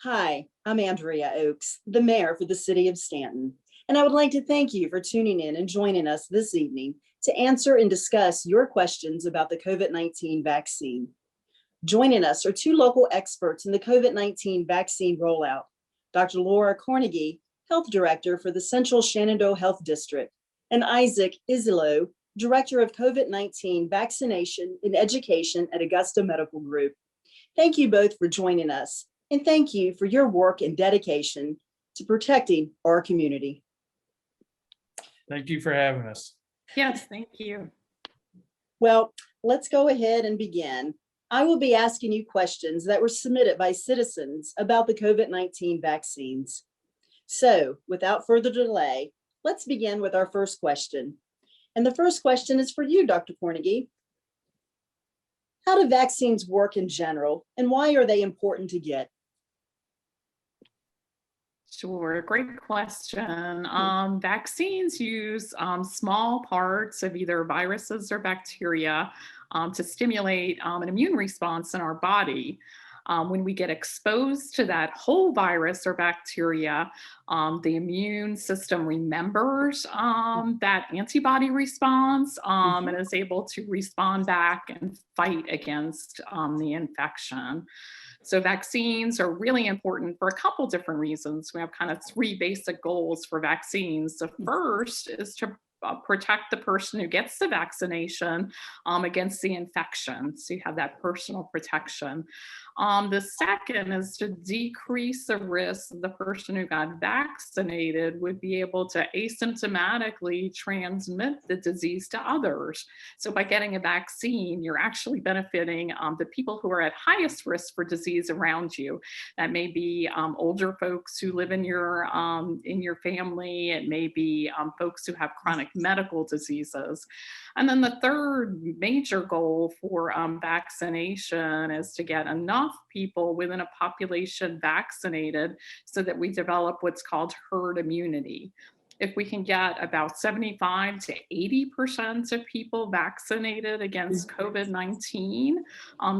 Hi, I'm Andrea Oakes, the mayor for the city of Staunton, and I would like to thank you for tuning in and joining us this evening to answer and discuss your questions about the COVID-19 vaccine. Joining us are two local experts in the COVID-19 vaccine rollout, Dr. Laura Kornegay, Health Director for the Central Shenandoah Health District, and Isaac Izzillo, Director of COVID-19 Vaccination and Education at Augusta Medical Group. Thank you both for joining us, and thank you for your work and dedication to protecting our community. Thank you for having us. Yes, thank you. Well, let's go ahead and begin. I will be asking you questions that were submitted by citizens about the COVID-19 vaccines. So, without further delay, let's begin with our first question. And the first question is for you, Dr. Kornegay. How do vaccines work in general, and why are they important to get? Sure, great question. Vaccines use small parts of either viruses or bacteria to stimulate an immune response in our body. When we get exposed to that whole virus or bacteria, the immune system remembers that antibody response and is able to respond back and fight against the infection. So vaccines are really important for a couple different reasons. We have kind of three basic goals for vaccines. The first is to protect the person who gets the vaccination against the infection. So you have that personal protection. The second is to decrease the risk the person who got vaccinated would be able to asymptomatically transmit the disease to others. So by getting a vaccine, you're actually benefiting the people who are at highest risk for disease around you. That may be older folks who live in your family. It may be folks who have chronic medical diseases. And then the third major goal for vaccination is to get enough people within a population vaccinated so that we develop what's called herd immunity. If we can get about 75 to 80% of people vaccinated against COVID-19,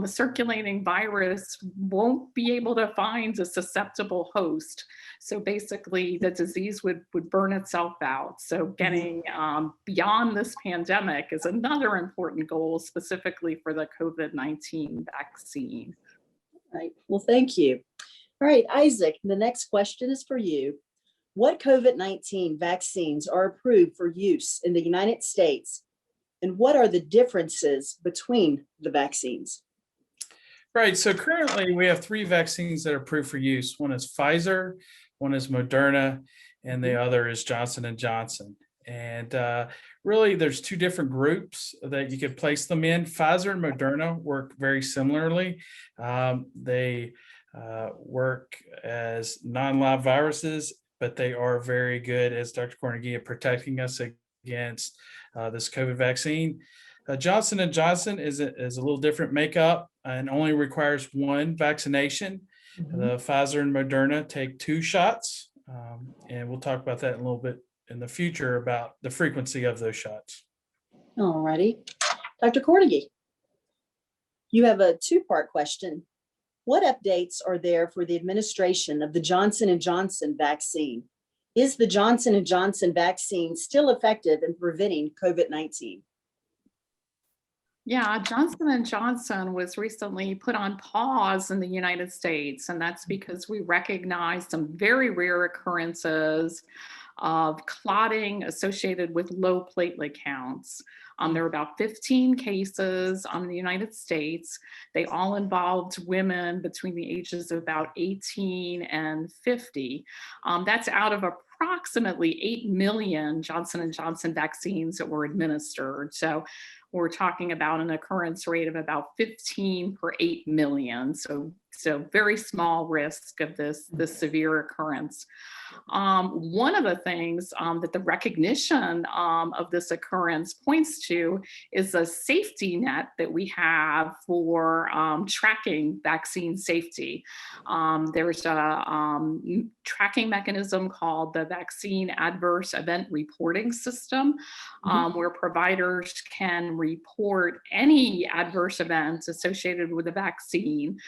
the circulating virus won't be able to find a susceptible host. So basically the disease would burn itself out. So getting beyond this pandemic is another important goal specifically for the COVID-19 vaccine. Right. Well, thank you. All right, Isaac, the next question is for you. What COVID-19 vaccines are approved for use in the United States, and what are the differences between the vaccines? Right, so currently we have three vaccines that are approved for use. One is Pfizer, one is Moderna, and the other is Johnson & Johnson. And really there's two different groups that you could place them in. Pfizer and Moderna work very similarly. They work as non-live viruses, but they are very good, as Dr. Kornegay, at protecting us against this COVID vaccine. Johnson & Johnson is a little different makeup and only requires one vaccination. The Pfizer and Moderna take 2 shots, and we'll talk about that in a little bit in the future about the frequency of those shots. All righty. Dr. Kornegay, you have a 2-part question. What updates are there for the administration of the Johnson & Johnson vaccine? Is the Johnson & Johnson vaccine still effective in preventing COVID-19? Yeah, Johnson & Johnson was recently put on pause in the United States, and that's because we recognize some very rare occurrences of clotting associated with low platelet counts. There were about 15 cases in the United States. They all involved women between the ages of about 18 and 50. That's out of approximately 8 million Johnson & Johnson vaccines that were administered. So we're talking about an occurrence rate of about 15 per 8 million. So very small risk of this severe occurrence. One of the things that the recognition of this occurrence points to is a safety net that we have for tracking vaccine safety. There's a tracking mechanism called the Vaccine Adverse Event Reporting System, where providers can report any adverse events associated with the vaccine.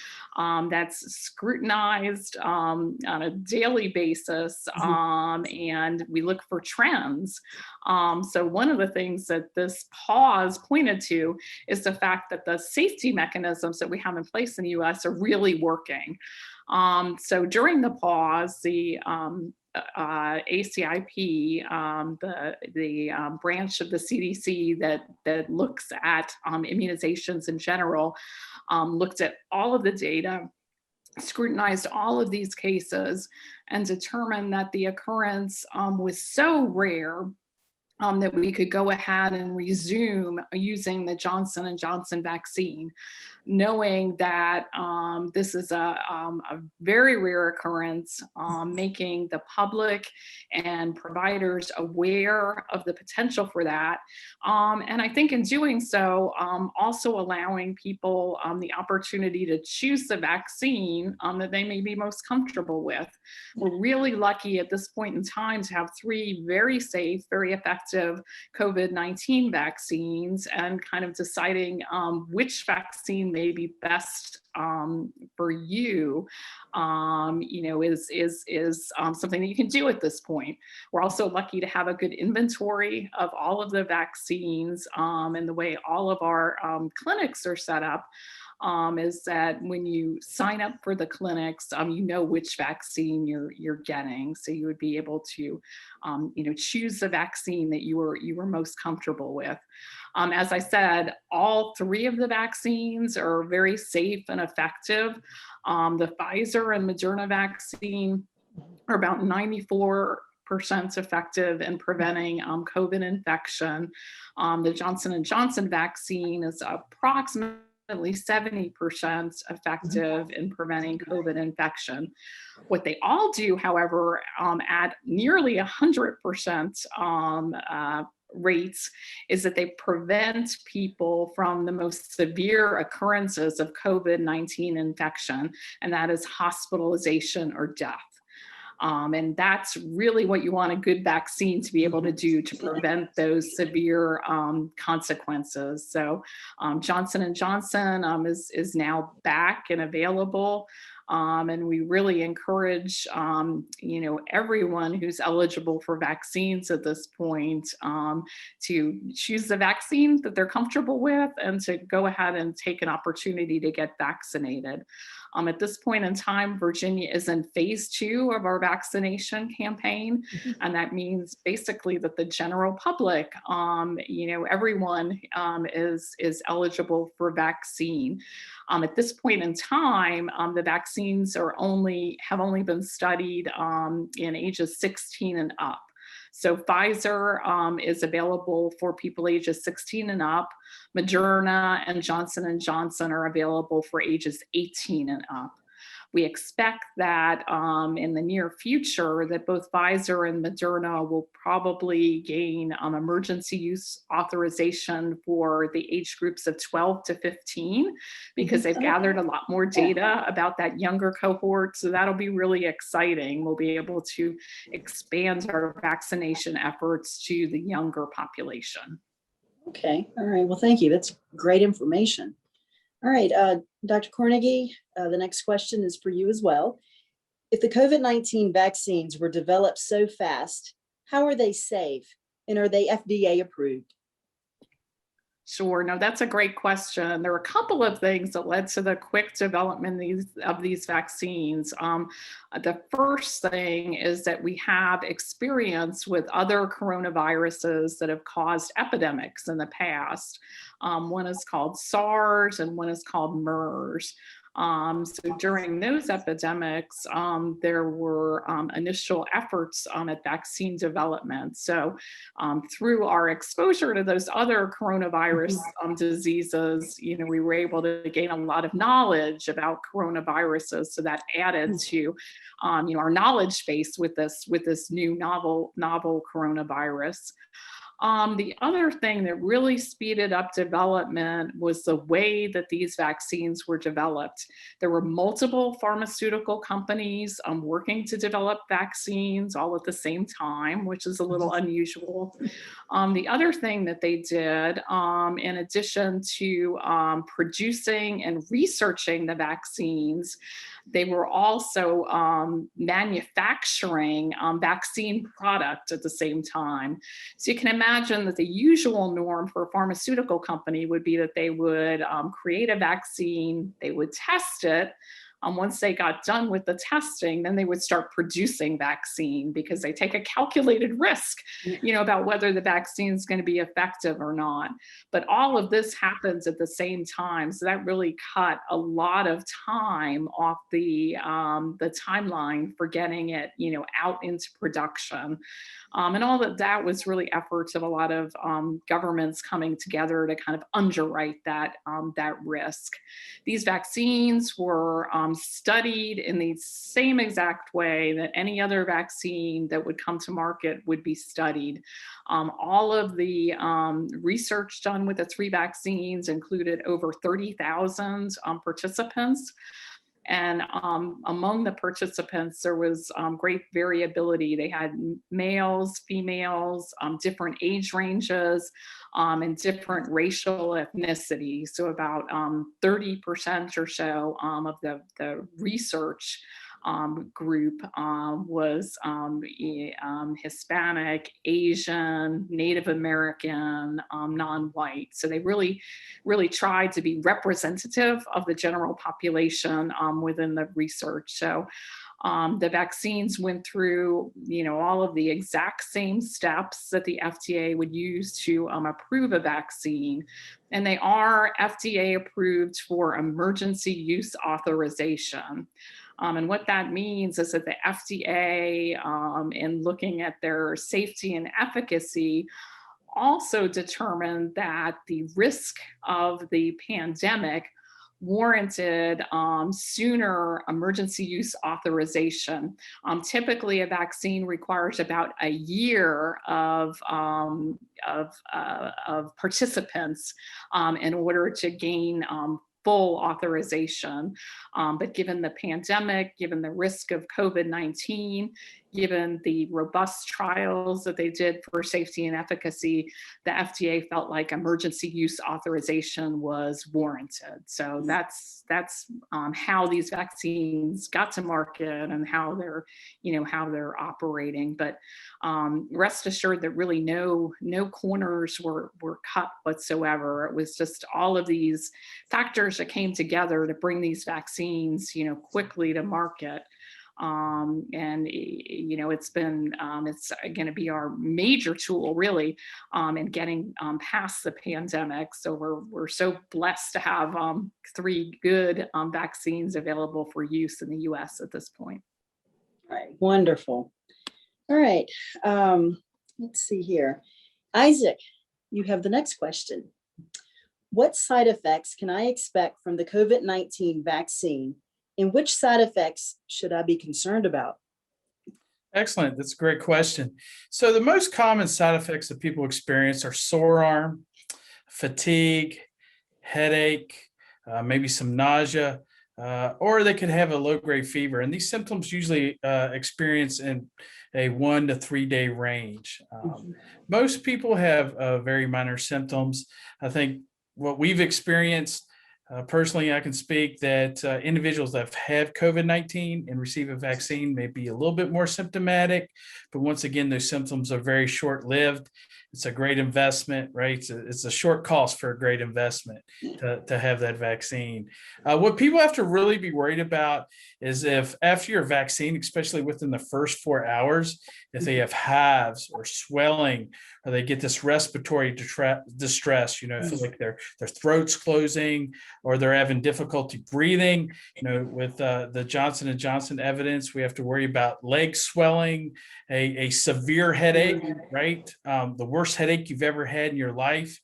that's scrutinized on a daily basis, and we look for trends. So one of the things that this pause pointed to is the fact that the safety mechanisms that we have in place in the US are really working. So during the pause, the ACIP, the branch of the CDC that looks at immunizations in general, looked at all of the data, scrutinized all of these cases, and determined that the occurrence was so rare that we could go ahead and resume using the Johnson & Johnson vaccine, knowing that this is a very rare occurrence, making the public and providers aware of the potential for that. And I think in doing so, also allowing people the opportunity to choose the vaccine that they may be most comfortable with. We're really lucky at this point in time to have 3 very safe, very effective COVID-19 vaccines, and kind of deciding which vaccine may be best for you, is something that you can do at this point. We're also lucky to have a good inventory of all of the vaccines, and the way all of our clinics are set up. Is that when you sign up for the clinics, you know which vaccine you're getting, so you would be able to, choose the vaccine that you were most comfortable with. As I said, all 3 of the vaccines are very safe and effective. The Pfizer and Moderna vaccine are about 94% effective in preventing COVID infection. The Johnson & Johnson vaccine is approximately 70% effective in preventing COVID infection. What they all do, however, at nearly 100% rates, is that they prevent people from the most severe occurrences of COVID-19 infection, and that is hospitalization or death. And that's really what you want a good vaccine to be able to do, to prevent those severe consequences. So Johnson & Johnson is now back and available. And we really encourage, everyone who's eligible for vaccines at this point to choose the vaccine that they're comfortable with and to go ahead and take an opportunity to get vaccinated. At this point in time, Virginia is in phase 2 of our vaccination campaign. And that means basically that the general public, everyone is eligible for vaccine. At this point in time, the vaccines have only been studied in ages 16 and up. So Pfizer is available for people ages 16 and up. Moderna and Johnson & Johnson are available for ages 18 and up. We expect that in the near future that both Pfizer and Moderna will probably gain emergency use authorization for the age groups of 12 to 15, because they've gathered a lot more data about that younger cohort. So that'll be really exciting. We'll be able to expand our vaccination efforts to the younger population. Okay. All right. Well, thank you. That's great information. All right, Dr. Kornegay, the next question is for you as well. If the COVID-19 vaccines were developed so fast, how are they safe, and are they FDA approved? Sure. No, that's a great question. There are a couple of things that led to the quick development of these vaccines. The first thing is that we have experience with other coronaviruses that have caused epidemics in the past. One is called SARS and one is called MERS. So during those epidemics, there were initial efforts at vaccine development. So through our exposure to those other coronavirus diseases, we were able to gain a lot of knowledge about coronaviruses. So that added to our knowledge base with this new novel coronavirus. The other thing that really speeded up development was the way that these vaccines were developed. There were multiple pharmaceutical companies working to develop vaccines all at the same time, which is a little unusual. The other thing that they did, in addition to producing and researching the vaccines, they were also manufacturing vaccine product at the same time. So you can imagine that the usual norm for a pharmaceutical company would be that they would create a vaccine, they would test it. Once they got done with the testing, then they would start producing vaccine because they take a calculated risk, about whether the vaccine is going to be effective or not. But all of this happens at the same time. So that really cut a lot of time off the timeline for getting it, out into production. And all that was really efforts of a lot of governments coming together to kind of underwrite that risk. These vaccines were studied in the same exact way that any other vaccine that would come to market would be studied. All of the research done with the 3 vaccines included over 30,000 participants. And among the participants, there was great variability. They had males, females, different age ranges, and different racial ethnicity. So about 30% or so of the research group was Hispanic, Asian, Native American, non-white. So they really tried to be representative of the general population within the research. So the vaccines went through, all of the exact same steps that the FDA would use to approve a vaccine. And they are FDA approved for emergency use authorization. And what that means is that the FDA, in looking at their safety and efficacy, also determined that the risk of the pandemic warranted sooner emergency use authorization. Typically, a vaccine requires about a year of participants in order to gain full authorization. But given the pandemic, given the risk of COVID-19, given the robust trials that they did for safety and efficacy, the FDA felt like emergency use authorization was warranted. So that's how these vaccines got to market and how they're operating. But rest assured that really no corners were cut whatsoever. It was just all of these factors that came together to bring these vaccines, quickly to market. It's going to be our major tool really in getting past the pandemic. So we're so blessed to have 3 good vaccines available for use in the US at this point. All right, wonderful. All right, let's see here. Isaac, you have the next question. What side effects can I expect from the COVID-19 vaccine? And which side effects should I be concerned about? Excellent. That's a great question. So the most common side effects that people experience are sore arm, fatigue, headache, maybe some nausea, or they could have a low-grade fever. And these symptoms usually experience in a 1 to 3 day range. Most people have very minor symptoms. I think what we've experienced, personally, I can speak that individuals that have had COVID-19 and receive a vaccine may be a little bit more symptomatic, but once again, those symptoms are very short-lived. It's a great investment, right? It's a short cost for a great investment to have that vaccine. What people have to really be worried about is if after your vaccine, especially within the first 4 hours, if they have hives or swelling, or they get this respiratory distress, feel like their throat's closing, or they're having difficulty breathing. With the Johnson & Johnson evidence, we have to worry about leg swelling, a severe headache, right? The worst headache you've ever had in your life,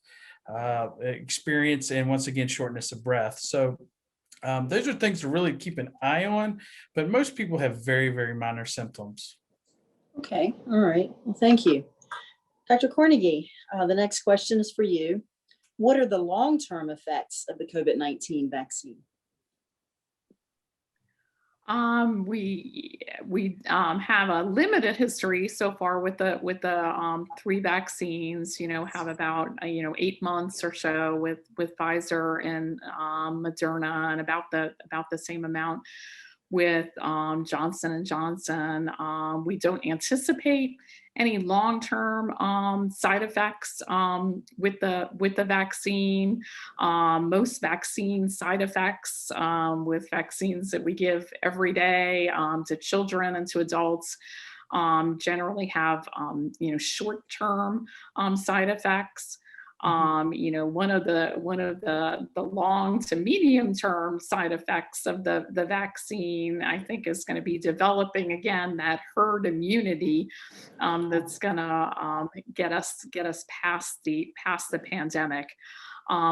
experience, and once again, shortness of breath. So those are things to really keep an eye on, but most people have very, very minor symptoms. Okay, all right, well, thank you. Dr. Kornegay, the next question is for you. What are the long-term effects of the COVID-19 vaccine? We have a limited history so far with the 3 vaccines. Have about 8 months or so with Pfizer and Moderna, and about the same amount with Johnson and Johnson. We don't anticipate any long-term side effects with the vaccine. Most vaccine side effects with vaccines that we give every day to children and to adults generally have short-term side effects. One of the long to medium term side effects of the vaccine, I think, is going to be developing again that herd immunity that's going to get us past the pandemic.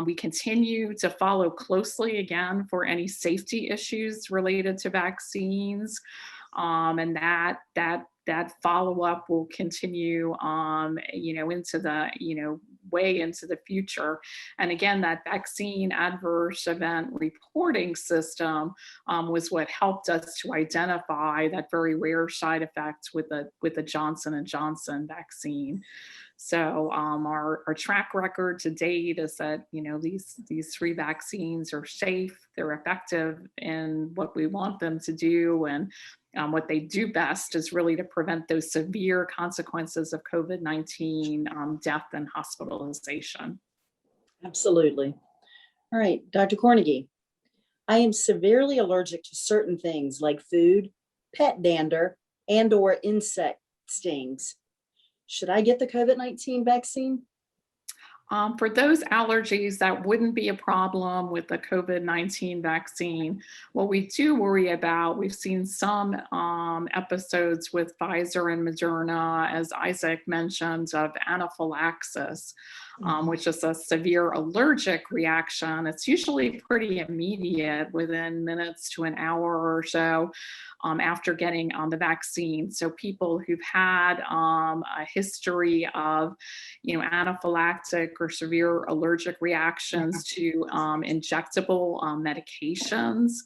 We continue to follow closely again for any safety issues related to vaccines, and that follow-up will continue into the way into the future. And again, that vaccine adverse event reporting system was what helped us to identify that very rare side effect with the Johnson and Johnson vaccine. So our track record to date is that these 3 vaccines are safe, they're effective in what we want them to do, and what they do best is really to prevent those severe consequences of COVID-19, death and hospitalization. Absolutely. All right, Dr. Kornegay, I am severely allergic to certain things like food, pet dander, and/or insect stings. Should I get the COVID-19 vaccine? For those allergies, that wouldn't be a problem with the COVID-19 vaccine. What we do worry about, we've seen some episodes with Pfizer and Moderna, as Isaac mentioned, of anaphylaxis, which is a severe allergic reaction. It's usually pretty immediate, within minutes to an hour or so after getting the vaccine. So people who've had a history of anaphylactic or severe allergic reactions to injectable medications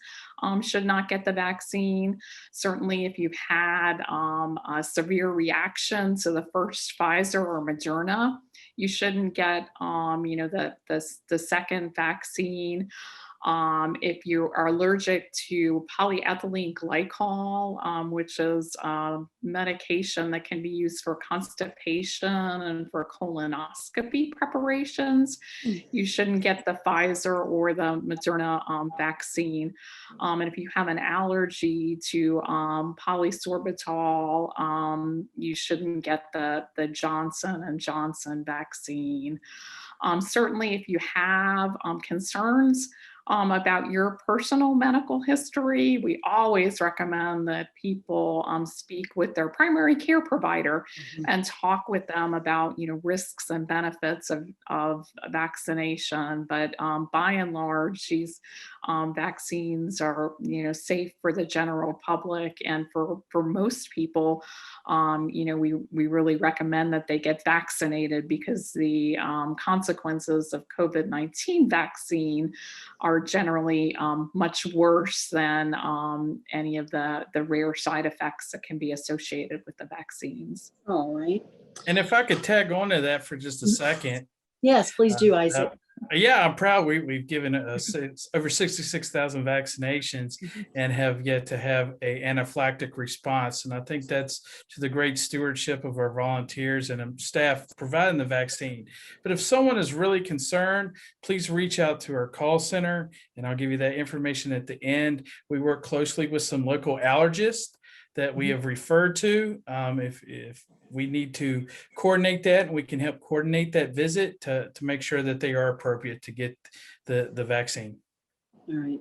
should not get the vaccine. Certainly, if you've had a severe reaction to the first Pfizer or Moderna, you shouldn't get the second vaccine. If you are allergic to polyethylene glycol, which is medication that can be used for constipation and for colonoscopy preparations, you shouldn't get the Pfizer or the Moderna vaccine. And if you have an allergy to polysorbitol, you shouldn't get the Johnson and Johnson vaccine. Certainly, if you have concerns about your personal medical history, we always recommend that people speak with their primary care provider and talk with them about risks and benefits of vaccination. But by and large, these vaccines are safe for the general public, and for most people, we really recommend that they get vaccinated, because the consequences of COVID-19 vaccine are generally much worse than any of the rare side effects that can be associated with the vaccines. All right. And if I could tag on to that for just a second. Yes, please do, Isaac. Yeah, I'm proud. We've given over 66,000 vaccinations and have yet to have a anaphylactic response. And I think that's to the great stewardship of our volunteers and staff providing the vaccine. But if someone is really concerned, please reach out to our call center, and I'll give you that information at the end. We work closely with some local allergists that we have referred to. If we need to coordinate that, and we can help coordinate that visit to make sure that they are appropriate to get the vaccine. All right.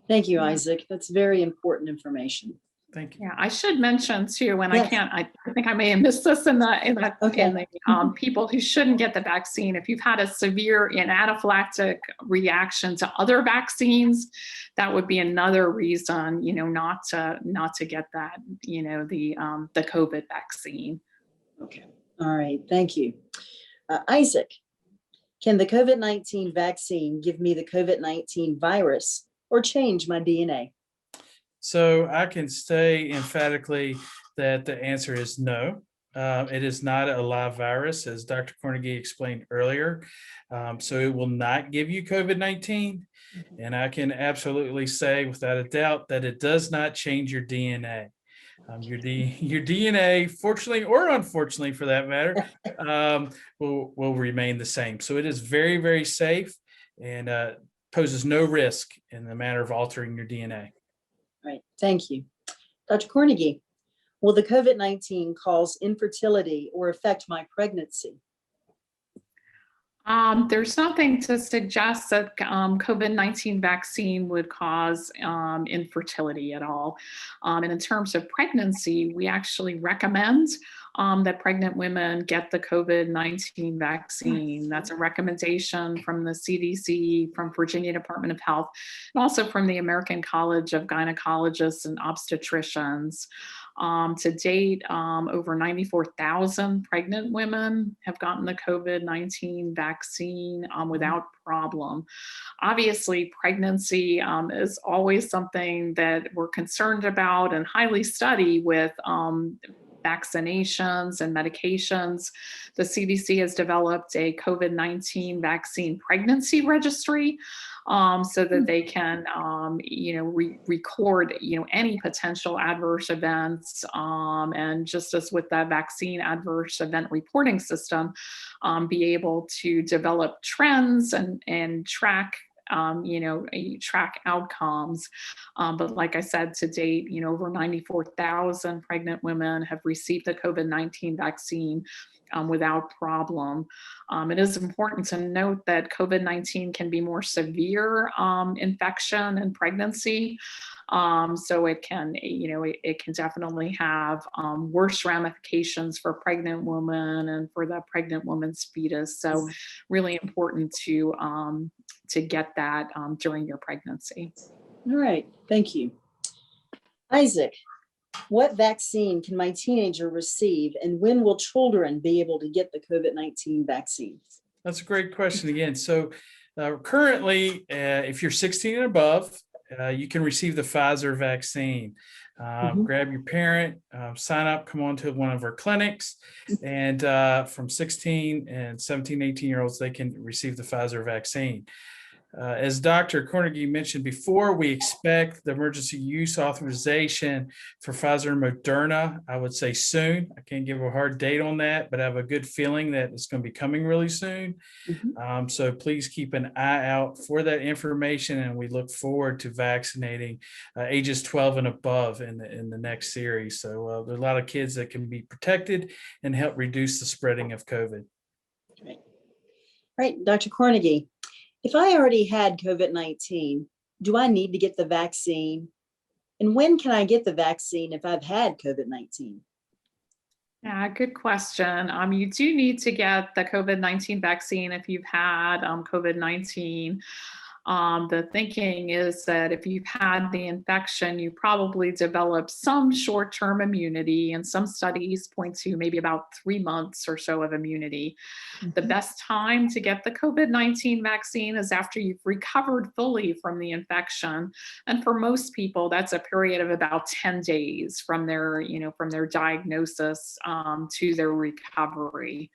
Thank you, Isaac. That's very important information. Thank you. Yeah, I should mention too, and Yes. I think I may have missed this in the people who shouldn't get the vaccine. If you've had a severe anaphylactic reaction to other vaccines, that would be another reason, not to get that, the COVID vaccine. Okay. All right, thank you. Isaac, can the COVID-19 vaccine give me the COVID-19 virus or change my DNA? So I can say emphatically that the answer is no. It is not a live virus, as Dr. Kornegay explained earlier. So it will not give you COVID-19. And I can absolutely say without a doubt that it does not change your DNA. Your DNA, fortunately or unfortunately for that matter, will remain the same. So it is very, very safe and poses no risk in the matter of altering your DNA. Right, thank you. Dr. Kornegay, will the COVID-19 cause infertility or affect my pregnancy? There's nothing to suggest that COVID-19 vaccine would cause infertility at all. And in terms of pregnancy, we actually recommend that pregnant women get the COVID-19 vaccine. That's a recommendation from the CDC, from Virginia Department of Health, and also from the American College of Gynecologists and Obstetricians. To date, over 94,000 pregnant women have gotten the COVID-19 vaccine without problem. Obviously, pregnancy is always something that we're concerned about and highly study with vaccinations and medications. The CDC has developed a COVID-19 vaccine pregnancy registry so that they can, record, any potential adverse events. And just as with that vaccine adverse event reporting system, be able to develop trends and track track outcomes. But like I said, to date, over 94,000 pregnant women have received the COVID-19 vaccine without problem. It is important to note that COVID-19 can be more severe infection in pregnancy. So it can, it can definitely have worse ramifications for pregnant women and for the pregnant woman's fetus. So really important to get that during your pregnancy. All right, thank you. Isaac, what vaccine can my teenager receive, and when will children be able to get the COVID-19 vaccine? That's a great question again. So currently, if you're 16 and above, you can receive the Pfizer vaccine. Grab your parent, sign up, come on to one of our clinics, and from 16 and 17, 18-year-olds, they can receive the Pfizer vaccine. As Dr. Kornegay mentioned before, we expect the emergency use authorization for Pfizer and Moderna, I would say soon. I can't give a hard date on that, but I have a good feeling that it's going to be coming really soon. So please keep an eye out for that information, and we look forward to vaccinating ages 12 and above in the next series. So there are a lot of kids that can be protected and help reduce the spreading of COVID. Right, Dr. Kornegay, if I already had COVID-19, do I need to get the vaccine? And when can I get the vaccine if I've had COVID-19? Yeah, good question. You do need to get the COVID-19 vaccine if you've had COVID-19. The thinking is that if you've had the infection, you probably develop some short-term immunity, and some studies point to maybe about 3 months or so of immunity. The best time to get the COVID-19 vaccine is after you've recovered fully from the infection. And for most people, that's a period of about 10 days from their diagnosis to their recovery.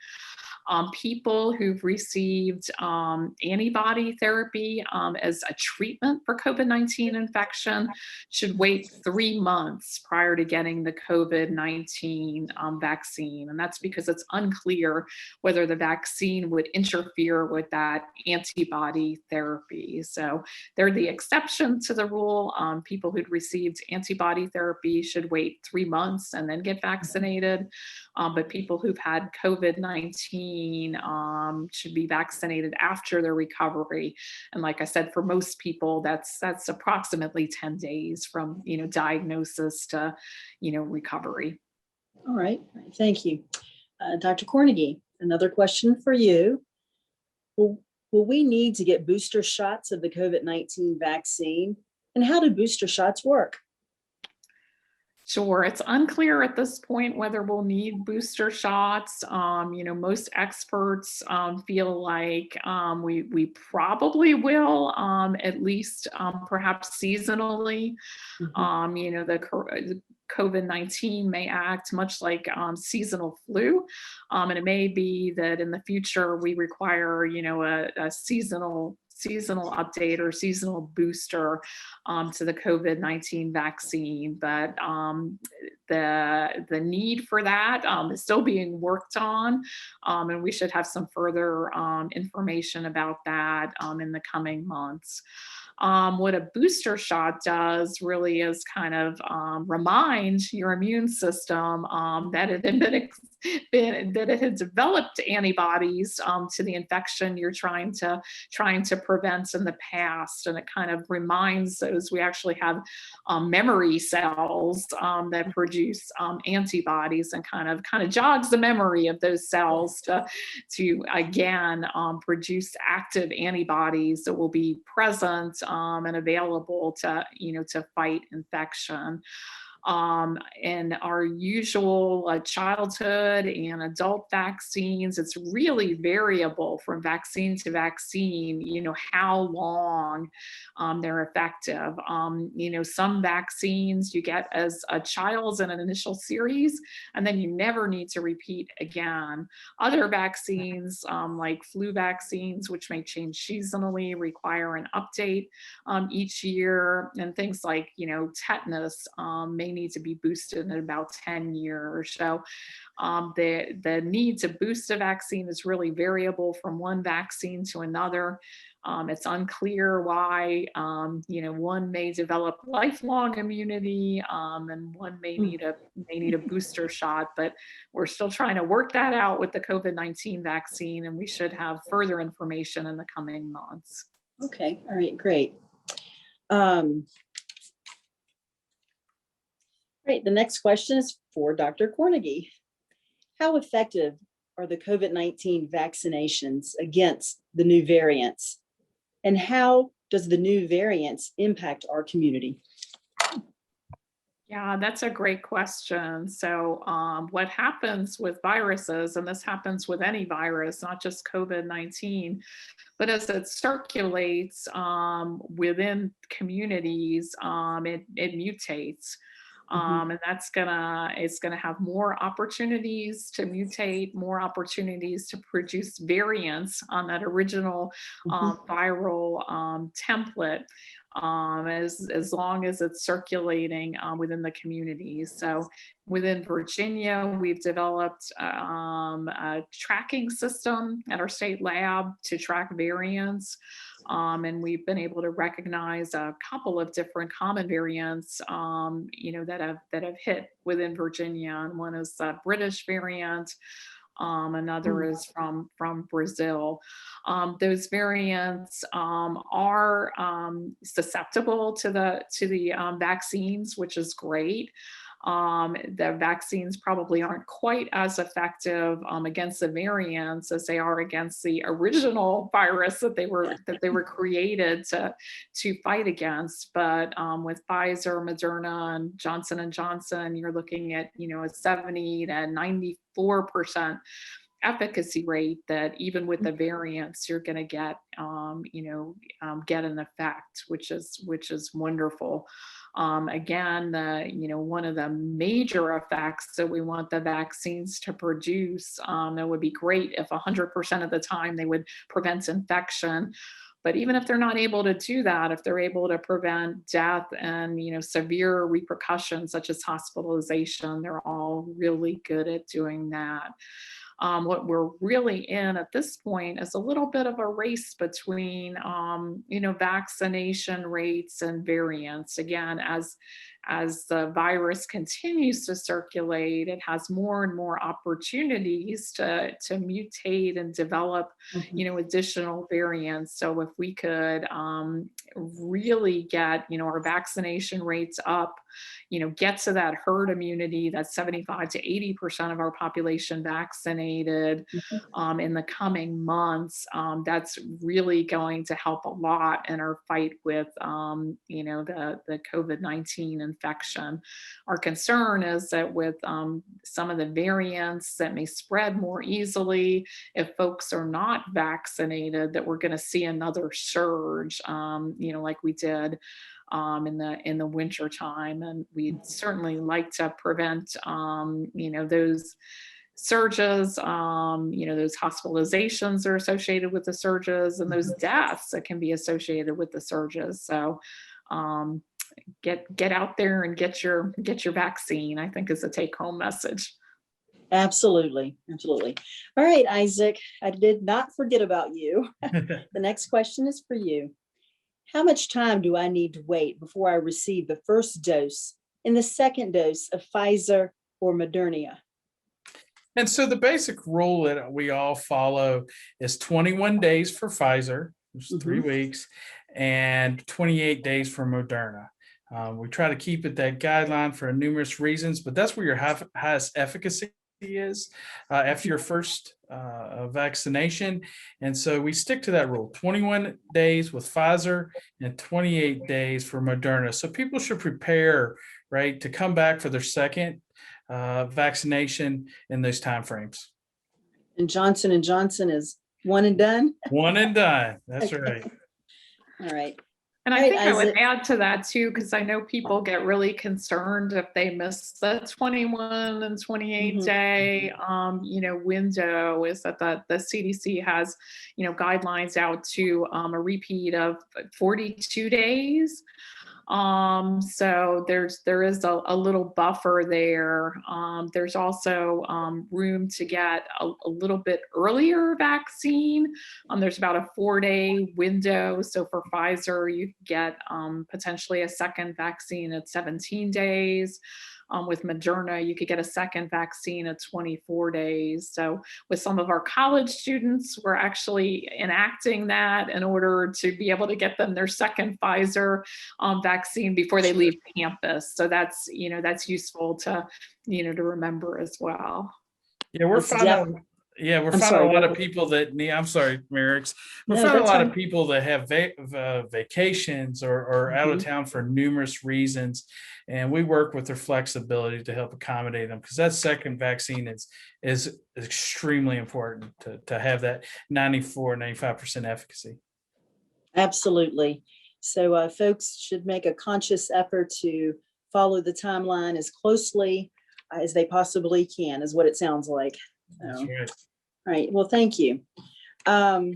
People who've received antibody therapy as a treatment for COVID-19 infection should wait 3 months prior to getting the COVID-19 vaccine. And that's because it's unclear whether the vaccine would interfere with that antibody therapy. So they're the exception to the rule. People who'd received antibody therapy should wait 3 months and then get vaccinated. But people who've had COVID-19 should be vaccinated after their recovery. And like I said, for most people, that's approximately 10 days from diagnosis to recovery. All right, thank you. Dr. Kornegay, another question for you. Will we need to get booster shots of the COVID-19 vaccine? And how do booster shots work? Sure, it's unclear at this point whether we'll need booster shots. Most experts feel like we probably will, at least perhaps seasonally. Mhm. The COVID-19 may act much like seasonal flu, and it may be that in the future we require, a seasonal update or seasonal booster to the COVID-19 vaccine. But the need for that is still being worked on, and we should have some further information about that in the coming months. What a booster shot does really is kind of remind your immune system that that it had developed antibodies to the infection you're trying to prevent in the past, and it kind of reminds those we actually have memory cells that produce antibodies, and kind of jogs the memory of those cells to again produce active antibodies that will be present and available to fight infection. In our usual childhood and adult vaccines, it's really variable from vaccine to vaccine, how long they're effective. Some vaccines you get as a child in an initial series, and then you never need to repeat again. Other vaccines, like flu vaccines, which may change seasonally, require an update each year, and things like, tetanus may need to be boosted in about 10 years. So the need to boost a vaccine is really variable from one vaccine to another. It's unclear why, one may develop lifelong immunity, and one may need a booster shot, but we're still trying to work that out with the COVID-19 vaccine, and we should have further information in the coming months. Okay, all right, great. Great, the next question is for Dr. Kornegay. How effective are the COVID-19 vaccinations against the new variants? And how does the new variants impact our community? Yeah, that's a great question. So, what happens with viruses, and this happens with any virus, not just COVID-19, but as it circulates within communities, it mutates. And it's gonna have more opportunities to mutate, more opportunities to produce variants on that original viral template, as long as it's circulating within the community. So within Virginia, we've developed a tracking system at our state lab to track variants. And we've been able to recognize a couple of different common variants, that have hit within Virginia. And one is the British variant. Another is from Brazil. Those variants are susceptible to the vaccines, which is great. The vaccines probably aren't quite as effective against the variants as they are against the original virus that they were created to fight against. But with Pfizer, Moderna, and Johnson & Johnson, you're looking at a 70 to 94% efficacy rate, that even with the variants you're going to get get an effect, which is wonderful. Again, one of the major effects that we want the vaccines to produce, it would be great if 100% of the time they would prevent infection. But even if they're not able to do that, if they're able to prevent death and severe repercussions such as hospitalization, they're all really good at doing that. What we're really in at this point is a little bit of a race between, vaccination rates and variants. Again, as the virus continues to circulate, it has more and more opportunities to mutate and develop, additional variants. So if we could really get, our vaccination rates up, get to that herd immunity, that's 75 to 80% of our population vaccinated in the coming months, that's really going to help a lot in our fight with, the COVID-19 infection. Our concern is that with some of the variants that may spread more easily, if folks are not vaccinated, that we're going to see another surge, like we did in the winter time. And we'd certainly like to prevent, those surges, those hospitalizations are associated with the surges and those deaths that can be associated with the surges. So get out there and get your vaccine, I think, is a take home message. Absolutely. Absolutely. All right, Isaac, I did not forget about you. The next question is for you. How much time do I need to wait before I receive the first dose and the second dose of Pfizer or Moderna? And so the basic rule that we all follow is 21 days for Pfizer, which is 3 weeks, and 28 days for Moderna. We try to keep it that guideline for numerous reasons, but that's where your highest efficacy is after your first vaccination. And so we stick to that rule, 21 days with Pfizer and 28 days for Moderna. So people should prepare, right, to come back for their second vaccination in those timeframes. And Johnson & Johnson is one and done? One and done. That's right. All right. And I Right, think I would Isaac. add to that too, because I know people get really concerned if they miss the 21 and 28 day, window. Is that the CDC has, guidelines out to a repeat of 42 days. So there is a little buffer there. There's also room to get a little bit earlier vaccine. There's about a 4-day window. So for Pfizer, you get potentially a second vaccine at 17 days. With Moderna, you could get a second vaccine at 24 days. So with some of our college students, we're actually enacting that in order to be able to get them their second Pfizer vaccine before they leave campus. So that's useful to, to remember as well. Yeah, we're finding a lot of people that need, I'm sorry, Merrick's. We're finding a lot of people that have vacations or out of town for numerous reasons. And we work with their flexibility to help accommodate them, because that second vaccine is extremely important to have that 95% efficacy. Absolutely. So folks should make a conscious effort to follow the timeline as closely as they possibly can, is what it sounds like. That's right. All right. Well, thank you. All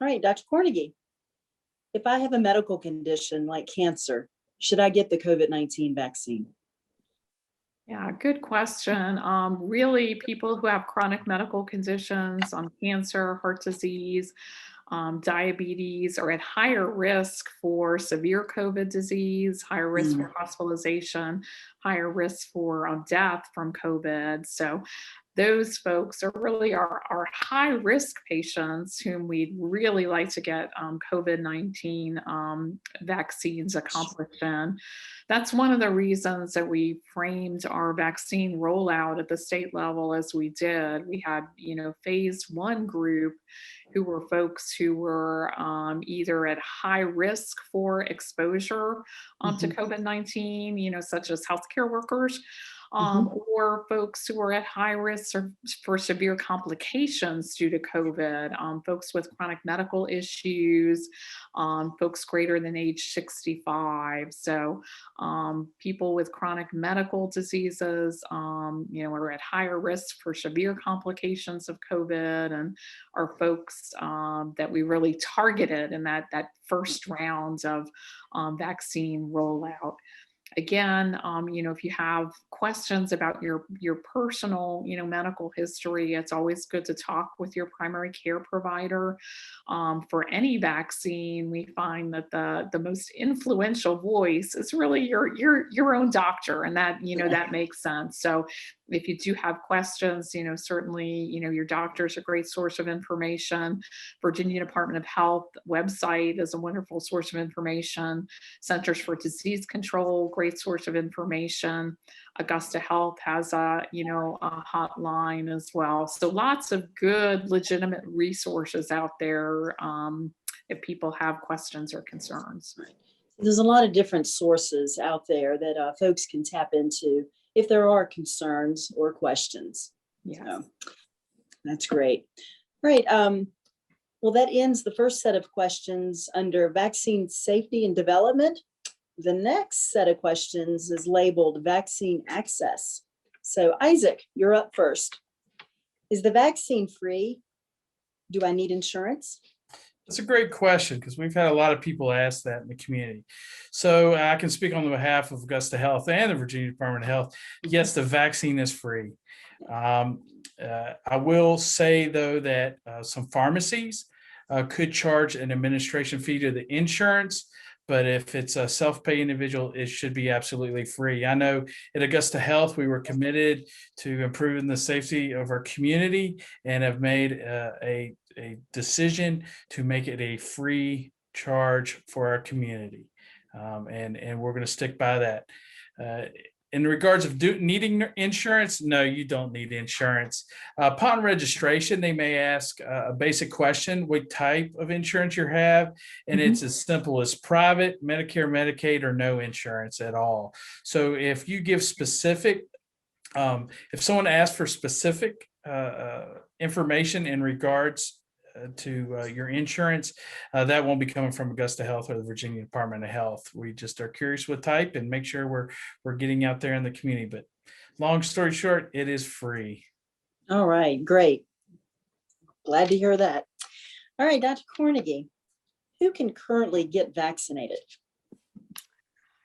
right, Dr. Kornegay, if I have a medical condition like cancer, should I get the COVID-19 vaccine? Yeah, good question. Really, people who have chronic medical conditions, cancer, heart disease, diabetes are at higher risk for severe COVID disease, higher risk for hospitalization, higher risk for death from COVID. So those folks are really our high risk patients whom we'd really like to get COVID-19 vaccines accomplished in. That's one of the reasons that we framed our vaccine rollout at the state level as we did. We had, phase 1 group who were folks who were either at high risk for exposure to COVID-19, such as healthcare workers, or folks who are at high risk for severe complications due to COVID, folks with chronic medical issues, folks greater than age 65. So people with chronic medical diseases, are at higher risk for severe complications of COVID, and are folks that we really targeted in that first round of vaccine rollout. Again, if you have questions about your personal, medical history, it's always good to talk with your primary care provider. For any vaccine, we find that the most influential voice is really your own doctor, and that that makes sense. So if you do have questions, certainly, your doctor is a great source of information. Virginia Department of Health website is a wonderful source of information. Centers for Disease Control, great source of information. Augusta Health has a hotline as well. So lots of good, legitimate resources out there if people have questions or concerns. There's a lot of different sources out there that folks can tap into if there are concerns or questions. Yes. So that's great. Right. Well, that ends the first set of questions under vaccine safety and development. The next set of questions is labeled vaccine access. So Isaac, you're up first. Is the vaccine free? Do I need insurance? That's a great question because we've had a lot of people ask that in the community. So I can speak on the behalf of Augusta Health and the Virginia Department of Health. Yes, the vaccine is free. I will say, though, that some pharmacies could charge an administration fee to the insurance, but if it's a self-pay individual, it should be absolutely free. I know at Augusta Health, we were committed to improving the safety of our community and have made a decision to make it a free charge for our community. And we're going to stick by that. In regards of needing insurance, no, you don't need insurance. Upon registration, they may ask a basic question, what type of insurance you have, and it's as simple as private, Medicare, Medicaid, or no insurance at all. So if you give specific, if someone asks for specific information in regards to your insurance, that won't be coming from Augusta Health or the Virginia Department of Health. We just are curious what type and make sure we're getting out there in the community. But long story short, it is free. All right, great. Glad to hear that. All right, Dr. Kornegay, who can currently get vaccinated?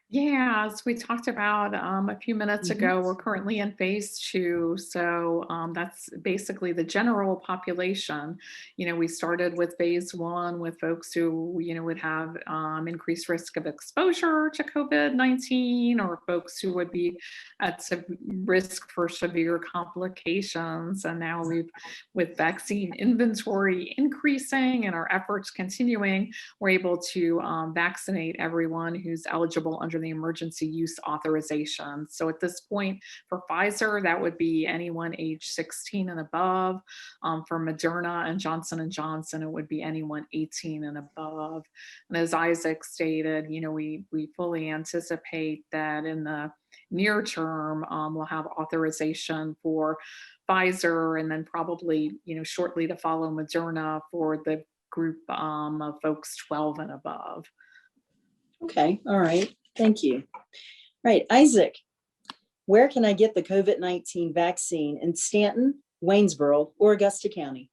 Yeah, as we talked about a few minutes ago, we're currently in phase 2. So that's basically the general population. We started with phase 1 with folks who, would have increased risk of exposure to COVID-19, or folks who would be at risk for severe complications. And now with vaccine inventory increasing and our efforts continuing, we're able to vaccinate everyone who's eligible under the emergency use authorization. So at this point, for Pfizer, that would be anyone age 16 and above. For Moderna and Johnson & Johnson, it would be anyone 18 and above. And as Isaac stated, we fully anticipate that in the near term, we'll have authorization for Pfizer, and then probably, shortly to follow Moderna for the group of folks 12 and above. Okay, all right. Thank you. Right, Isaac, where can I get the COVID-19 vaccine in Staunton, Waynesboro, or Augusta County?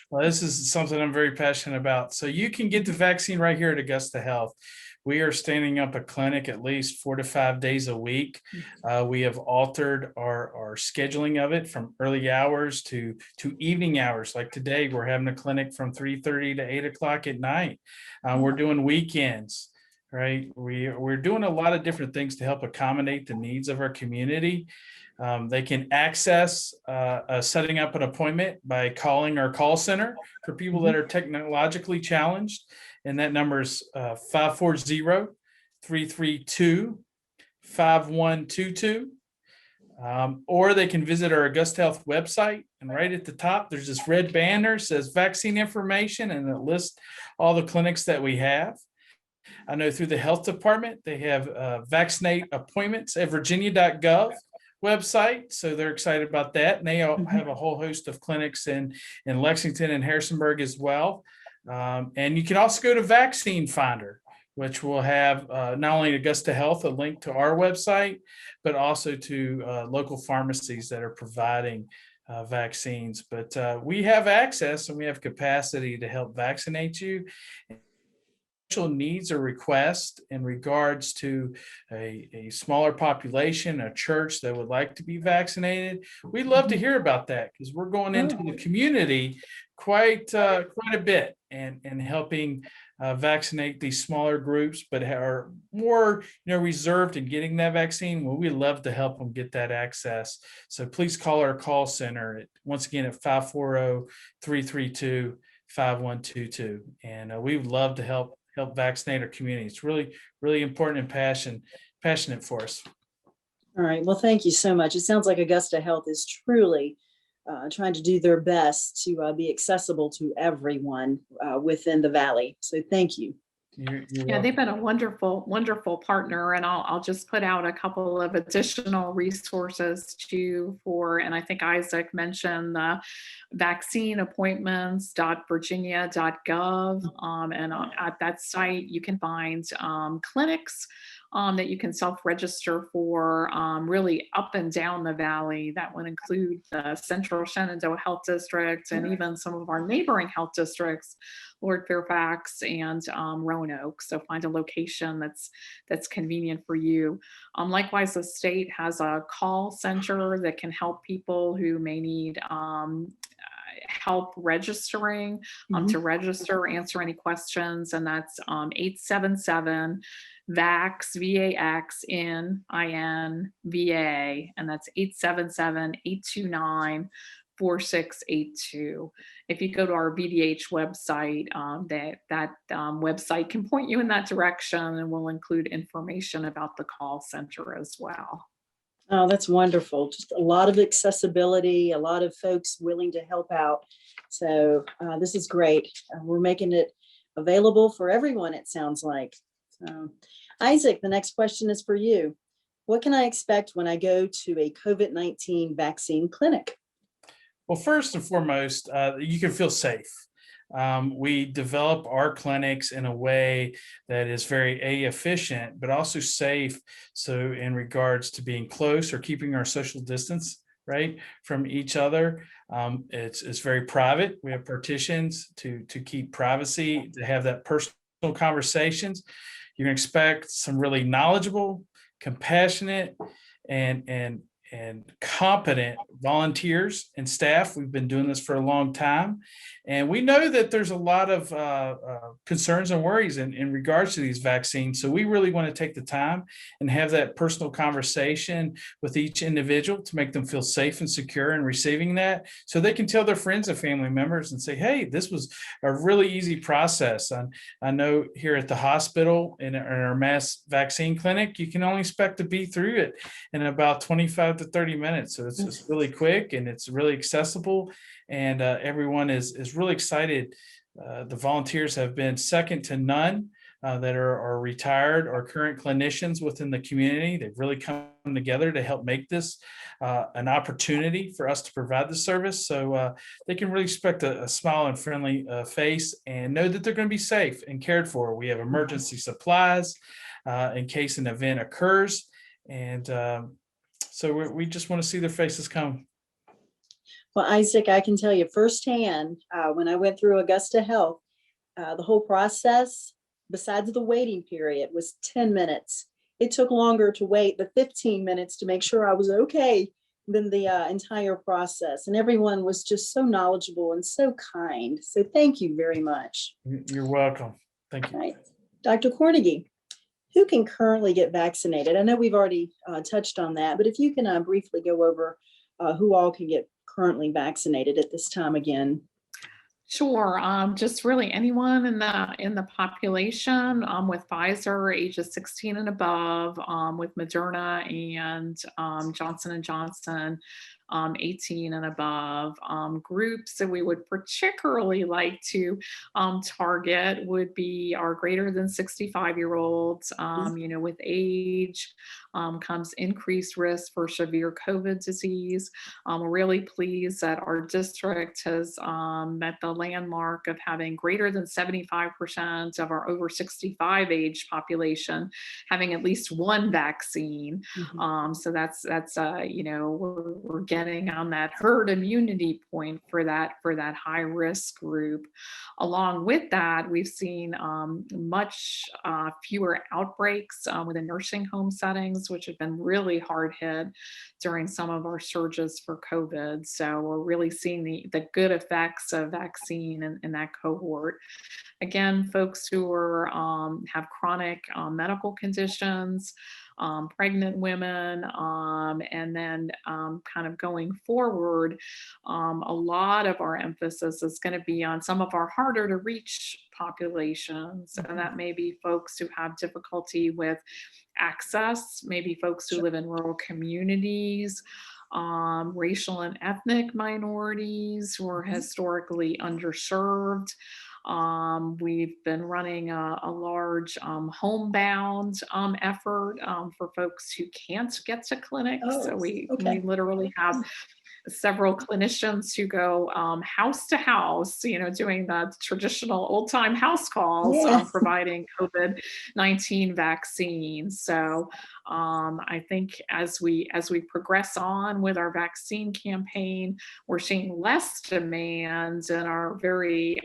Well, this is something I'm very passionate about. So you can get the vaccine right here at Augusta Health. We are standing up a clinic at least 4 to 5 days a week. We have altered our scheduling of it from early hours to evening hours. Like today, we're having a clinic from 3:30 to 8 o'clock at night. We're doing weekends. Right, we're doing a lot of different things to help accommodate the needs of our community. They can access setting up an appointment by calling our call center for people that are technologically challenged, and that number is 540-332-5122. Or they can visit our Augusta Health website, and right at the top there's this red banner says vaccine information, and it lists all the clinics that we have. I know through the health department, they have Vaccinate appointments at virginia.gov website. So they're excited about that. And they have a whole host of clinics in Lexington and Harrisonburg as well. And you can also go to Vaccine Finder, which will have not only Augusta Health, a link to our website, but also to local pharmacies that are providing vaccines. But we have access and we have capacity to help vaccinate you. Needs or requests in regards to a smaller population, a church that would like to be vaccinated, we'd love to hear about that, because we're going into the community quite a bit and helping vaccinate these smaller groups, but are more reserved in getting that vaccine. Well, we'd love to help them get that access. So please call our call center once again at 540-332-5122, and we would love to help vaccinate our community. It's really, really important and passionate for us. All right. Well, thank you so much. It sounds like Augusta Health is truly trying to do their best to be accessible to everyone within the Valley. So thank you. You're Yeah, they've welcome. been a wonderful partner, and I'll just put out a couple of additional resources too for, and I think Isaac mentioned the vaccineappointments.virginia.gov, and at that site you can find clinics that you can self-register for, really up and down the valley. That would include the Central Shenandoah Health District and even some of our neighboring health districts, Lord Fairfax and Roanoke. So find a location that's convenient for you. Likewise, the state has a call center that can help people who may need help registering, Mhm. to register, answer any questions, and that's 877 VAX, VAXNINVA, and that's 877-829-4682. If you go to our VDH website, that website can point you in that direction, and will include information about the call center as well. Oh, that's wonderful. Just a lot of accessibility, a lot of folks willing to help out. So this is great. We're making it available for everyone, it sounds like. So, Isaac, the next question is for you. What can I expect when I go to a COVID-19 vaccine clinic? Well, first and foremost, you can feel safe. We develop our clinics in a way that is very efficient, but also safe. So, in regards to being close or keeping our social distance, right, from each other, it's very private. We have partitions to keep privacy, to have that personal conversations. You can expect some really knowledgeable, compassionate, and competent volunteers and staff. We've been doing this for a long time, and we know that there's a lot of concerns and worries in regards to these vaccines. So we really want to take the time and have that personal conversation with each individual to make them feel safe and secure in receiving that, so they can tell their friends and family members and say, hey, this was a really easy process. And I know here at the hospital, in our mass vaccine clinic, you can only expect to be through it in about 25 to 30 minutes. So it's really quick, and it's really accessible, and everyone is really excited. The volunteers have been second to none, that are retired or current clinicians within the community. They've really come together to help make this an opportunity for us to provide the service. So they can really expect a smile and friendly face, and know that they're going to be safe and cared for. We have emergency supplies in case an event occurs. And so we just want to see their faces come. Well, Isaac, I can tell you firsthand, when I went through Augusta Health, the whole process, besides the waiting period, was 10 minutes. It took longer to wait the 15 minutes to make sure I was okay than the entire process. And everyone was just so knowledgeable and so kind. So thank you very much. You're welcome. Thank you. Right. Dr. Kornegay, who can currently get vaccinated? I know we've already touched on that, but if you can briefly go over who all can get currently vaccinated at this time again. Sure. Just really anyone in the population, with Pfizer, ages 16 and above, with Moderna and Johnson and Johnson, 18 and above. Groups that we would particularly like to target would be our greater than 65-year-olds. With age comes increased risk for severe COVID disease. We're really pleased that our district has met the landmark of having greater than 75% of our over 65 age population having at least one vaccine. So that's we're getting on that herd immunity point for that high risk group. Along with that, we've seen much fewer outbreaks within nursing home settings, which have been really hard hit during some of our surges for COVID. So we're really seeing the good effects of vaccine in that cohort. Again, folks who are have chronic medical conditions, pregnant women, and then kind of going forward, a lot of our emphasis is going to be on some of our harder to reach populations, and that may be folks who have difficulty with access, maybe folks who live in rural communities, racial and ethnic minorities who are historically underserved. We've been running a large homebound effort for folks who can't get to clinics. So Oh, we okay. literally have several clinicians who go house to house, doing the traditional old time house calls, Yeah. providing COVID-19 vaccines. So I think as we progress on with our vaccine campaign, we're seeing less demand in our very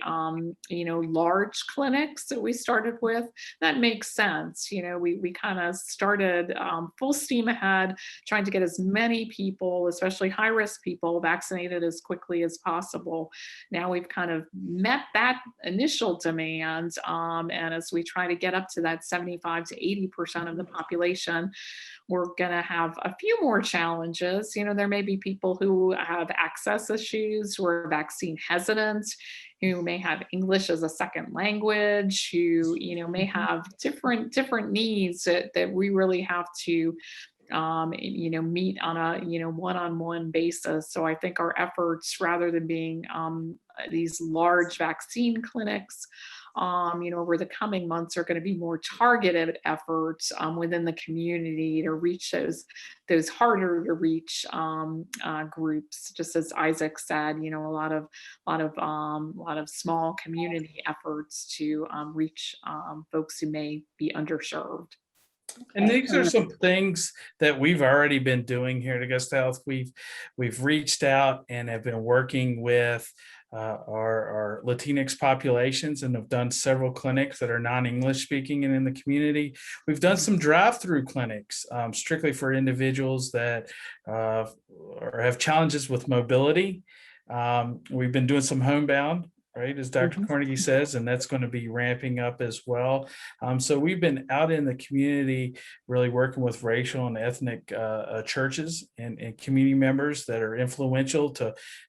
large clinics that we started with. That makes sense. We kind of started full steam ahead, trying to get as many people, especially high risk people, vaccinated as quickly as possible. Now we've kind of met that initial demand, and as we try to get up to that 75 to 80% of the population, we're going to have a few more challenges. There may be people who have access issues, who are vaccine hesitant, who may have English as a second language, who may have different needs that we really have to meet on a one-on-one basis. So I think our efforts, rather than being these large vaccine clinics, over the coming months, are going to be more targeted efforts within the community to reach those harder to reach groups. Just as Isaac said, a lot of small community efforts to reach folks who may be underserved. And these are some things that we've already been doing here at Augusta Health. We've reached out and have been working with our Latinx populations, and have done several clinics that are non-English speaking and in the community. We've done some drive-through clinics strictly for individuals that have challenges with mobility. We've been doing some homebound, right, as Dr. Kornegay says, and that's going to be ramping up as well. So we've been out in the community really working with racial and ethnic churches and community members that are influential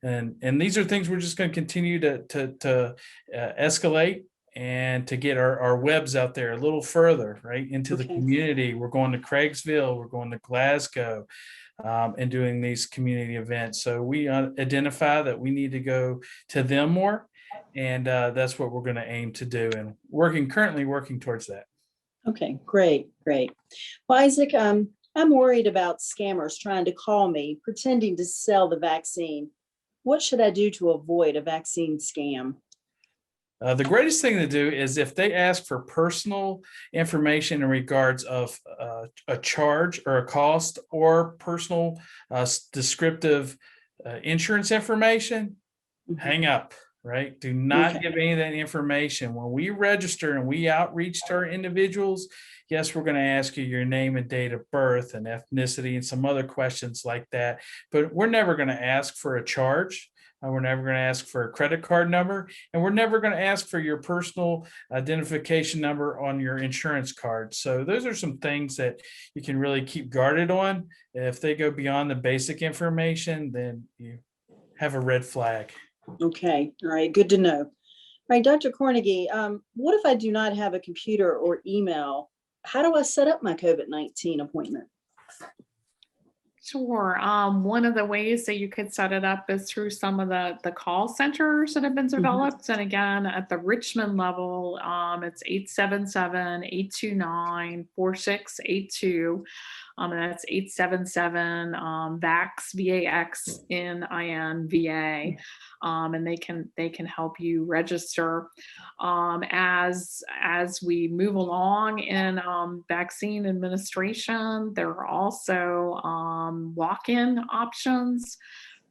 and these are things we're just going to continue to escalate, and to get our webs out there a little further, right, into the community. We're going to Craigsville, we're going to Glasgow, and doing these community events. So we identify that we need to go to them more. And that's what we're going to aim to do, and currently working towards that. Okay, great. Well, Isaac, I'm worried about scammers trying to call me, pretending to sell the vaccine. What should I do to avoid a vaccine scam? The greatest thing to do is if they ask for personal information in regards of a charge or a cost, or personal descriptive insurance information, hang up. Right? Do not give any of that information. When we register and we outreach to our individuals, yes, we're going to ask you your name and date of birth and ethnicity and some other questions like that. But we're never going to ask for a charge. We're never going to ask for a credit card number, and we're never going to ask for your personal identification number on your insurance card. So those are some things that you can really keep guarded on. If they go beyond the basic information, then you have a red flag. Okay, all right, good to know. All right, Dr. Kornegay, what if I do not have a computer or email? How do I set up my COVID-19 appointment? Sure. One of the ways that you could set it up is through some of the call centers that have been developed. And again, at the Richmond level, it's 877-829-4682. And that's 877 VAX, VAXNIN, VA. And they can help you register. As we move along in vaccine administration, there are also walk-in options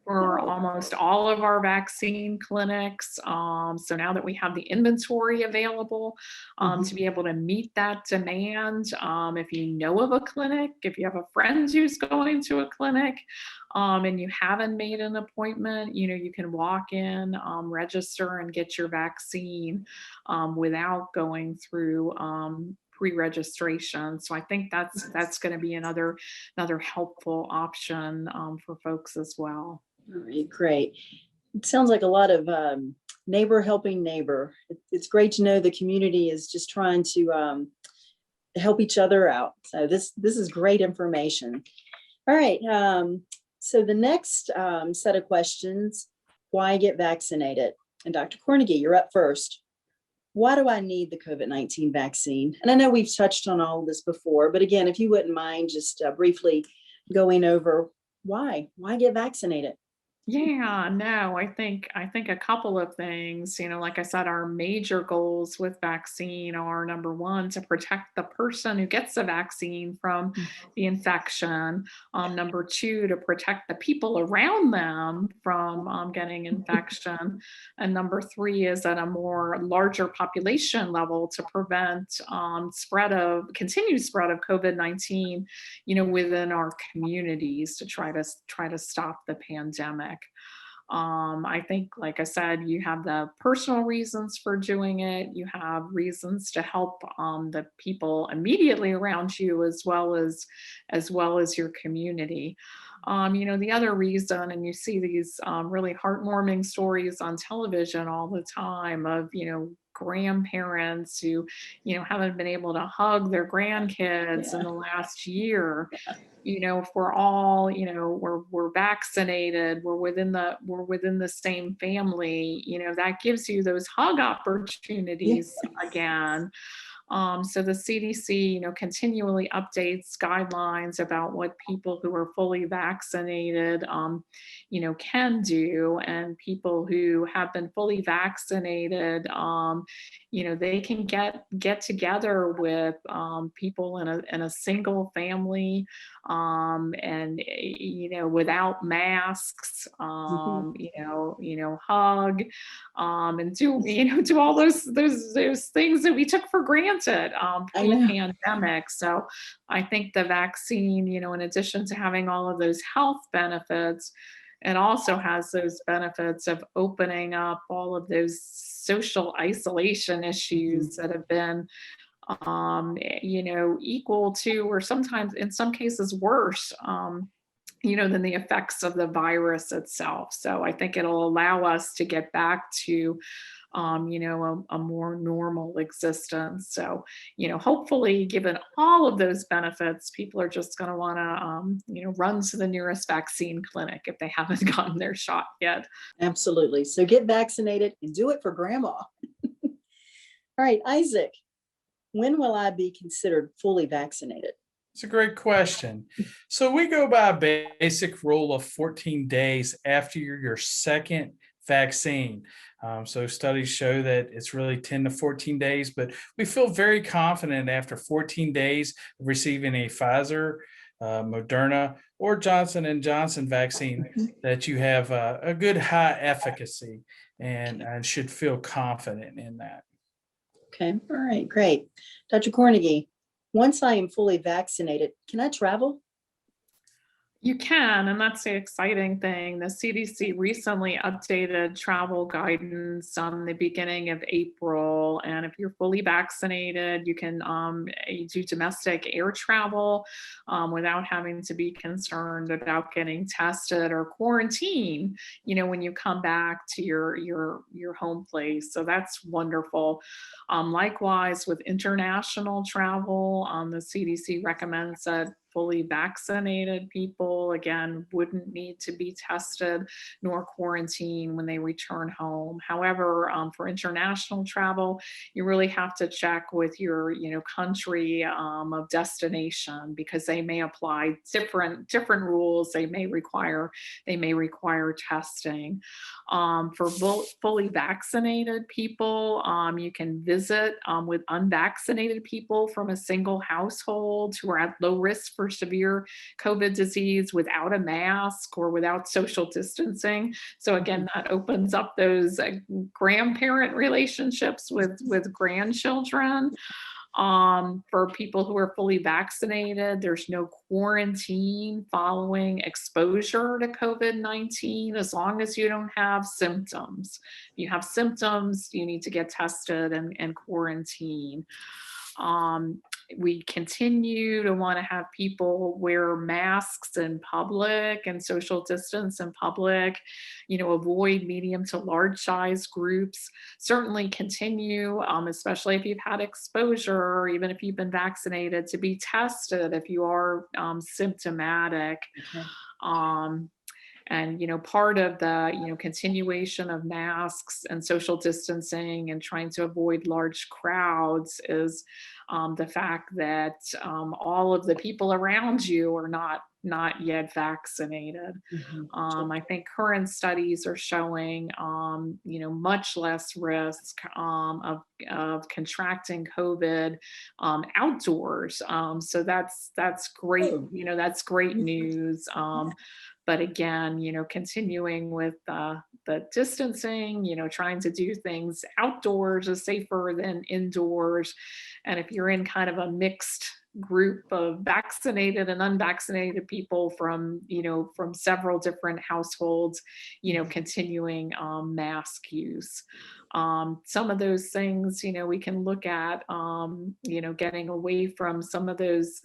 for almost all of our vaccine clinics. So now that we have the inventory available to be able to meet that demand, if you know of a clinic, if you have a friend who's going to a clinic, and you haven't made an appointment, you can walk in, register, and get your vaccine without going through pre-registration. So I think that's going to be another helpful option for folks as well. All right, great. It sounds like a lot of neighbor helping neighbor. It's great to know the community is just trying to help each other out. So this is great information. All right. So the next set of questions, why get vaccinated? And Dr. Kornegay, you're up first. Why do I need the COVID-19 vaccine? And I know we've touched on all of this before, but again, if you wouldn't mind just briefly going over why get vaccinated? Yeah, no, I think a couple of things, like I said, our major goals with vaccine are number one, to protect the person who gets the vaccine from the infection. Number two, to protect the people around them from getting infection. And number three is at a more larger population level to prevent continued spread of COVID-19, within our communities to try to stop the pandemic. I think, like I said, you have the personal reasons for doing it. You have reasons to help the people immediately around you, as well as your community. The other reason, and you see these really heartwarming stories on television all the time of, grandparents who, haven't been able to hug their grandkids in the last year. If we're all, we're vaccinated, we're within the same family, that gives you those hug Yeah. opportunities again. So the CDC, continually updates guidelines about what people who are fully vaccinated, can do, and people who have been fully vaccinated, they can get together with people in a single family, and without masks, Mhm. hug, and do all those things that we took for granted I know. pre-pandemic. So I think the vaccine, in addition to having all of those health benefits, it also has those benefits of opening up all of those social isolation Mhm. issues that have been equal to, or sometimes in some cases worse, than the effects of the virus itself. So I think it'll allow us to get back to, a more normal existence. So, hopefully, given all of those benefits, people are just going to want to, run to the nearest vaccine clinic if they haven't gotten their shot yet. Absolutely. So get vaccinated and do it for grandma. All right, Isaac, when will I be considered fully vaccinated? It's a great question. So we go by a basic rule of 14 days after your second vaccine. So studies show that it's really 10 to 14 days, but we feel very confident after 14 days of receiving a Pfizer, Moderna, or Johnson and Johnson vaccine that you have a good high efficacy, and should feel confident in that. Okay. All right. Great. Dr. Kornegay, once I am fully vaccinated, can I travel? You can, and that's the exciting thing. The CDC recently updated travel guidance on the beginning of April. And if you're fully vaccinated, you can do domestic air travel without having to be concerned about getting tested or quarantined, when you come back to your home place. So that's wonderful. Likewise, with international travel, the CDC recommends that fully vaccinated people, again, wouldn't need to be tested nor quarantined when they return home. However, for international travel, you really have to check with your, country of destination, because they may apply different rules. They may require testing. For fully vaccinated people, you can visit with unvaccinated people from a single household who are at low risk for severe COVID disease without a mask or without social distancing. So again, that opens up those grandparent relationships with grandchildren. For people who are fully vaccinated, there's no quarantine following exposure to COVID-19 as long as you don't have symptoms. If you have symptoms, you need to get tested and quarantine. Um, we continue to want to have people wear masks in public and social distance in public, avoid medium to large size groups. Certainly continue, especially if you've had exposure or even if you've been vaccinated, to be tested if you are symptomatic. Okay. Um, And, part of the, continuation of masks and social distancing and trying to avoid large crowds is the fact that all of the people around you are not yet vaccinated. Mhm. I think current studies are showing, much less risk of contracting COVID outdoors. So that's great. Oh. That's great Mhm. news. But again, continuing with the distancing, trying to do things outdoors is safer than indoors. And if you're in kind of a mixed group of vaccinated and unvaccinated people from several different households, continuing mask use. Some of those things, we can look at, getting away from some of those,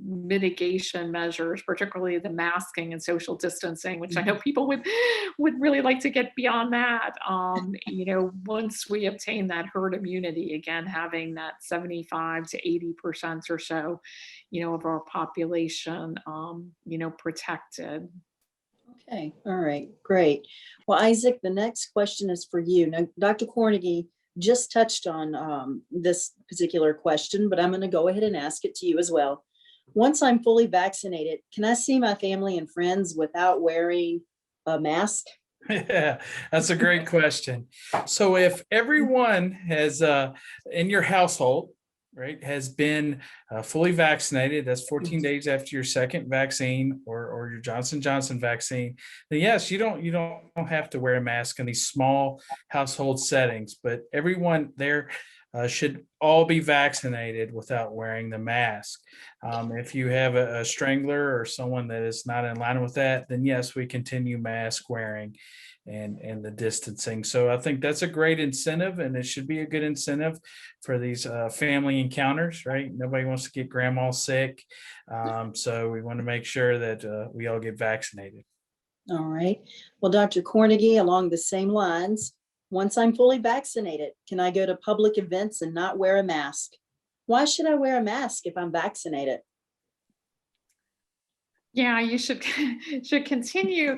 mitigation measures, particularly the masking and social distancing, which I know people would really like to get beyond that. Once we obtain that herd immunity, again, having that 75 to 80% or so, of our population, protected. Okay, all right, great. Well, Isaac, the next question is for you. Now, Dr. Kornegay just touched on this particular question, but I'm going to go ahead and ask it to you as well. Once I'm fully vaccinated, can I see my family and friends without wearing a mask? Yeah, that's a great question. So if everyone has in your household, right, has been fully vaccinated, that's 14 days after your second vaccine or your Johnson vaccine, then yes, you don't have to wear a mask in these small household settings. But everyone there should all be vaccinated without wearing the mask. If you have a strangler or someone that is not in line with that, then yes, we continue mask wearing and the distancing. So I think that's a great incentive, and it should be a good incentive for these family encounters, right? Nobody wants to get grandma sick. So we want to make sure that we all get vaccinated. All right. Well, Dr. Kornegay, along the same lines, once I'm fully vaccinated, can I go to public events and not wear a mask? Why should I wear a mask if I'm vaccinated? Yeah, you should should continue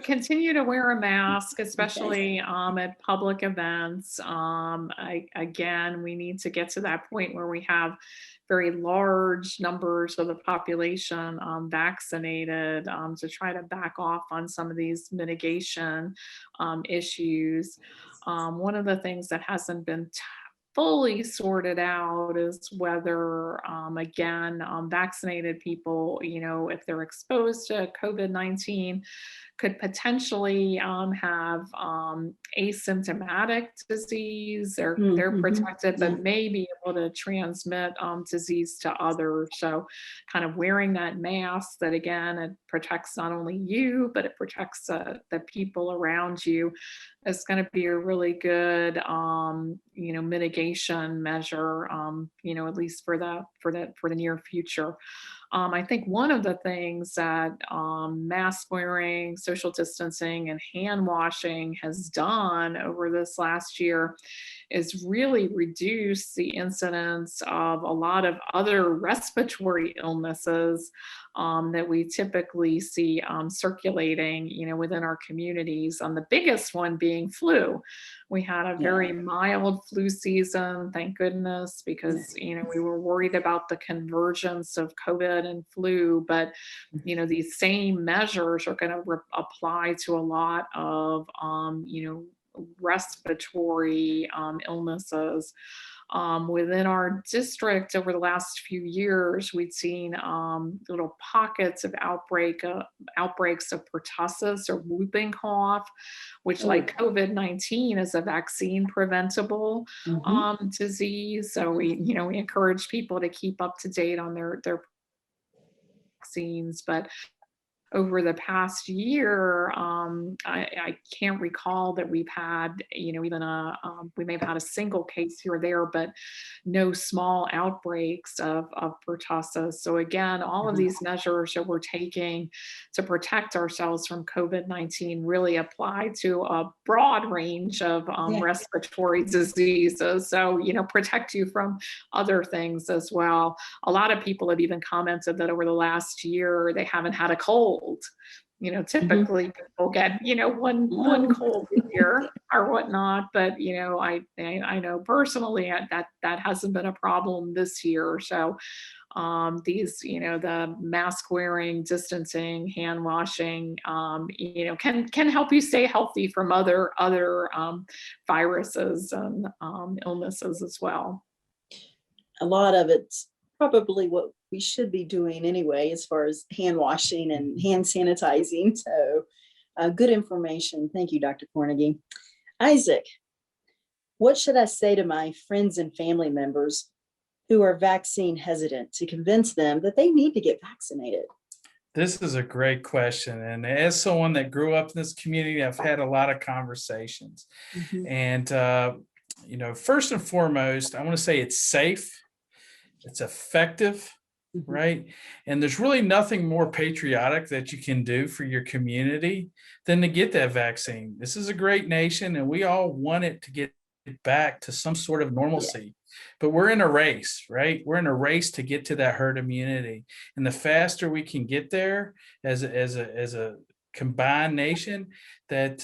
to wear a mask, Okay. especially at public events. Again, we need to get to that point where we have very large numbers of the population vaccinated to try to back off on some of these mitigation issues. One of the things that hasn't been fully sorted out is whether, again, vaccinated people, if they're exposed to COVID-19, could potentially have asymptomatic disease. They're Mm-hmm. protected, Yeah. but may be able to transmit disease to others. So, kind of wearing that mask, that again, it protects not only you, but it protects the people around you. It's going to be a really good, mitigation measure, at least for the near future. I think one of the things that mask wearing, social distancing, and hand washing has done over this last year is really reduce the incidence of a lot of other respiratory illnesses that we typically see circulating, within our communities. The biggest one being flu. We had a Yeah. very mild flu season, thank goodness, because we were worried about the convergence of COVID and flu. But these same measures are going to apply to a lot of respiratory illnesses. Within our district over the last few years, we've seen little pockets of outbreaks of pertussis or whooping cough, which, Oh. like COVID-19, is a vaccine preventable Mhm. disease. So we encourage people to keep up to date on their vaccines. But over the past year, I can't recall that we've had, even we may have had a single case here or there, but no small outbreaks of pertussis. So again, all of Mhm. these measures that we're taking to protect ourselves from COVID-19 really apply to a broad range of Yeah. respiratory diseases. So, protect you from other things as well. A lot of people have even commented that over the last year, they haven't had a cold. typically people get, one cold a year or whatnot, but, I know personally that hasn't been a problem this year. So these, the mask wearing, distancing, hand washing, can help you stay healthy from other viruses and illnesses as well. A lot of it's probably what we should be doing anyway, as far as hand washing and hand sanitizing. So good information. Thank you, Dr. Kornegay. Isaac, what should I say to my friends and family members who are vaccine hesitant to convince them that they need to get vaccinated? This is a great question. And as someone that grew up in this community, I've had a lot of conversations. And, first and foremost, I want to say it's safe, it's effective, right? And there's really nothing more patriotic that you can do for your community than to get that vaccine. This is a great nation, and we all want it to get back to some sort of normalcy. But we're in a race, right? We're in a race to get to that herd immunity. And the faster we can get there as a combined nation, that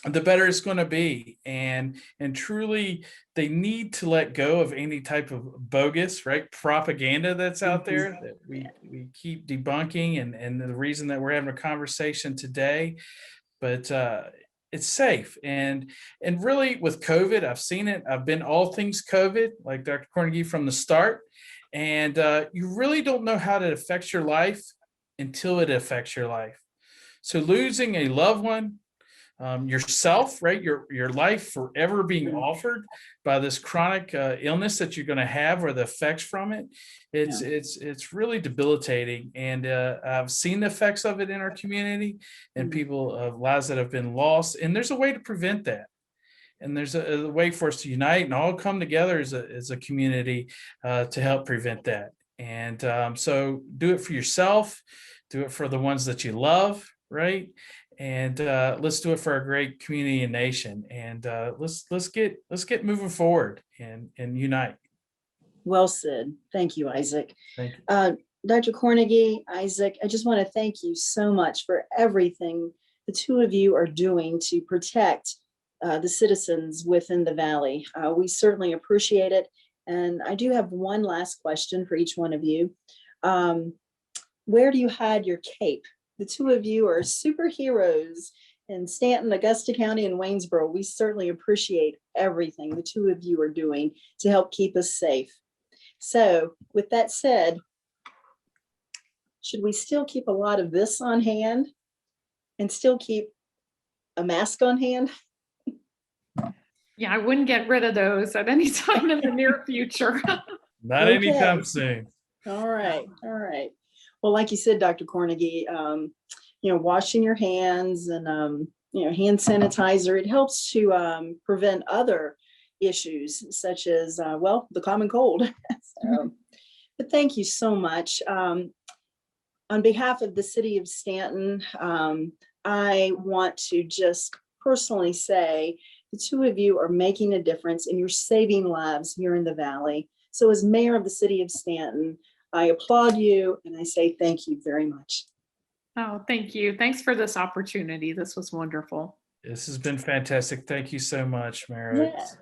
the better it's going to be. And truly, they need to let go of any type of bogus, right, propaganda that's out there that we keep debunking. And the reason that we're having a conversation today, but it's safe. And really with COVID, I've seen it. I've been all things COVID, like Dr. Kornegay, from the start. And you really don't know how it affects your life until it affects your life. So losing a loved one, yourself, right, your life forever being offered by this chronic illness that you're going to have, or the effects from it, it's really debilitating. And I've seen the effects of it in our community, and people lives that have been lost. And there's a way to prevent that. And there's a way for us to unite and all come together as a community to help prevent that. And so do it for yourself, do it for the ones that you love, right? And let's do it for our great community and nation. And let's get moving forward and unite. Well said. Thank you, Isaac. Thank you. Dr. Kornegay, Isaac, I just want to thank you so much for everything the two of you are doing to protect the citizens within the Valley. We certainly appreciate it. And I do have one last question for each one of you. Where do you hide your cape? The two of you are superheroes in Staunton, Augusta County, and Waynesboro. We certainly appreciate everything the two of you are doing to help keep us safe. So with that said, should we still keep a lot of this on hand and still keep a mask on hand? Yeah, I wouldn't get rid of those at any time in the near future. Not anytime soon. All right. All right. Well, like you said, Dr. Kornegay, washing your hands and, hand sanitizer, it helps to prevent other issues such as, the common cold. But thank you so much. On behalf of the city of Staunton, I want to just personally say the two of you are making a difference and you're saving lives here in the Valley. So as mayor of the city of Staunton, I applaud you and I say thank you very much. Oh, thank you. Thanks for this opportunity. This was wonderful. This has been fantastic. Thank you so much, Mayor Oakes.